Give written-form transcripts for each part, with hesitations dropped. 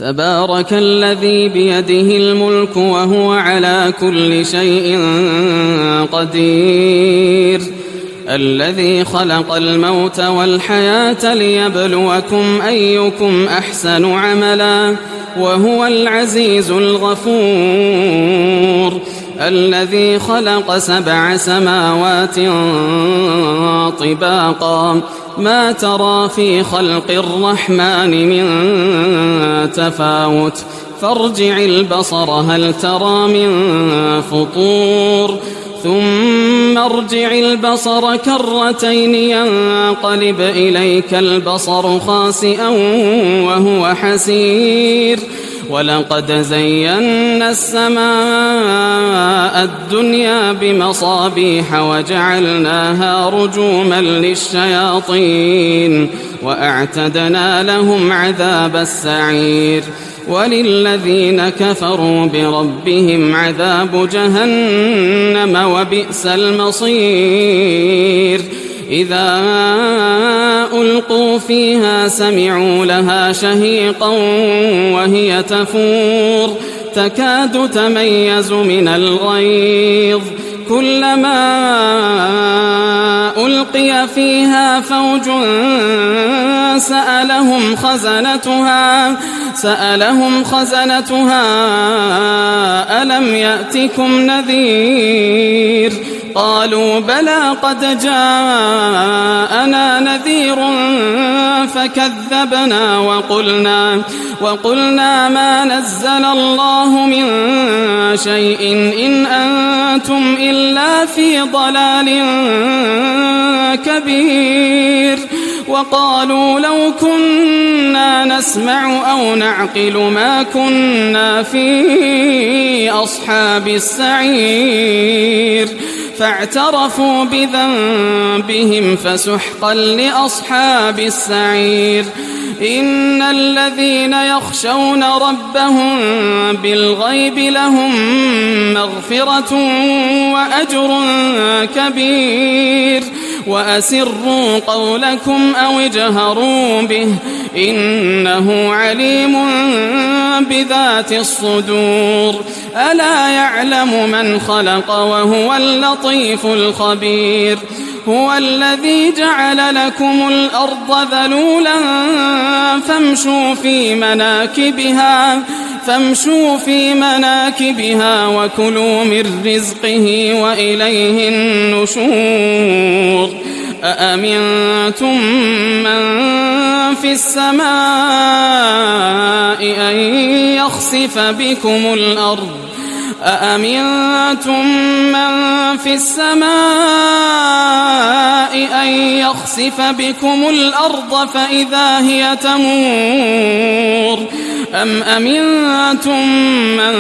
تبارك الذي بيده الملك وهو على كل شيء قدير الذي خلق الموت والحياة ليبلوكم أيكم أحسن عملا وهو العزيز الغفور الذي خلق 7 سماوات طباقا ما ترى في خلق الرحمن من تفاوت فارجع البصر هل ترى من فطور ثم ارجع البصر كرتين ينقلب إليك البصر خاسئا وهو حسير ولقد زينا السماء الدنيا بمصابيح وجعلناها رجوما للشياطين وأعتدنا لهم عذاب السعير وللذين كفروا بربهم عذاب جهنم وبئس المصير إذا ألقوا فيها سمعوا لها شهيقا وهي تفور تكاد تميز من الغيظ كلما ألقي فيها فوج سألهم خزنتها ألم يأتكم نذير قالوا بلى قد جاءنا نذير فكذبنا وقلنا ما نزل الله من شيء إن أنتم إلا في ضلال كبير وقالوا لو كنا نسمع أو نعقل ما كنا في أصحاب السعير فاعترفوا بذنبهم فسحقا لأصحاب السعير إن الذين يخشون ربهم بالغيب لهم مغفرة وأجر كبير وأسروا قولكم أو اجهروا به إنه عليم بذات الصدور ألا يعلم من خلق وهو اللطيف الخبير هو الذي جعل لكم الأرض ذلولا فامشوا في مناكبها وكلوا من رزقه وإليه النشور أأمنتم من في السماء أن يخسف بكم الأرض أأمنتم من في السماء أن يخسف بكم الأرض فإذا هي تمور أم أمنتم من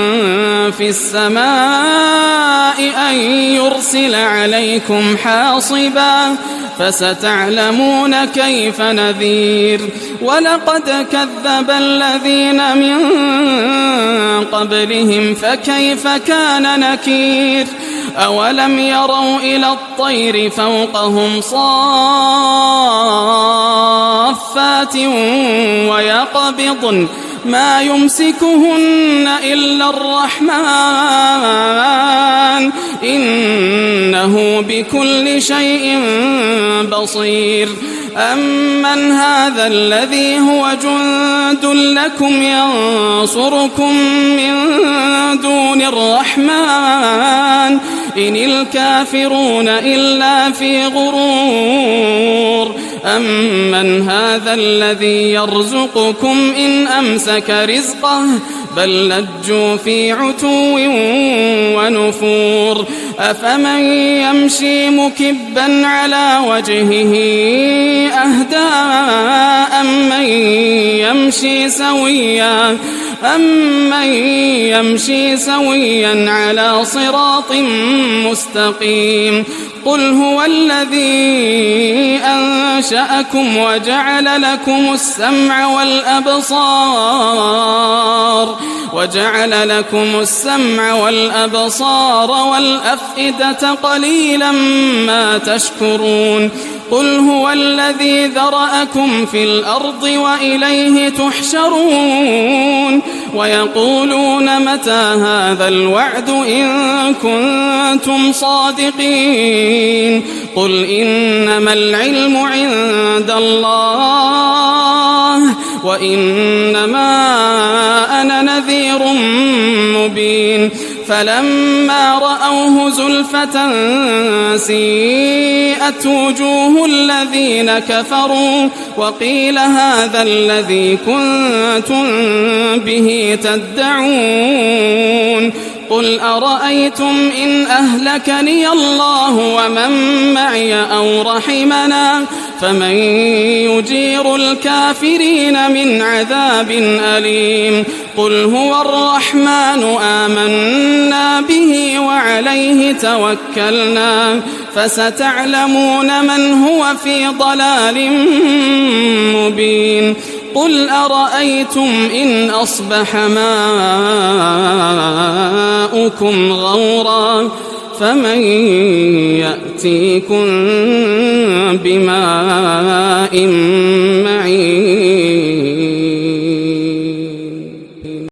في السماء أن يرسل عليكم حاصبا فستعلمون كيف نذير ولقد كذب الذين من قبلهم فكيف كان نكير أولم يروا إلى الطير فوقهم صافات ويقبضن ما يمسكهن إلا الرحمن إنه بكل شيء بصير أمن هذا الذي هو جند لكم ينصركم من دون الرحمن إن الكافرون إلا في غرور أمن هذا الذي يرزقكم إن أمسك رزقه بل لجوا في عتو ونفور أفمن يمشي مكبا على وجهه أهدى أمن يمشي سويا على صراط مستقيم قل هو الذي أنشأكم وجعل لكم السمع والأبصار والأفئدة قليلا ما تشكرون قل هو الذي ذرأكم في الأرض وإليه تحشرون ويقولون متى هذا الوعد إن كنتم صادقين قل إنما العلم عند الله وإنما أنا نذير مبين فلما رأوه زلفة سيئت وجوه الذين كفروا وقيل هذا الذي كنتم به تدعون قل أرأيتم إن أهلكني الله ومن معي أو رحمنا فمن يجير الكافرين من عذاب أليم قل هو الرحمن آمنا به وعليه توكلنا فستعلمون من هو في ضلال مبين قل أرأيتم إن أصبح ماؤكم غورا فمن يأتيكم بماء معين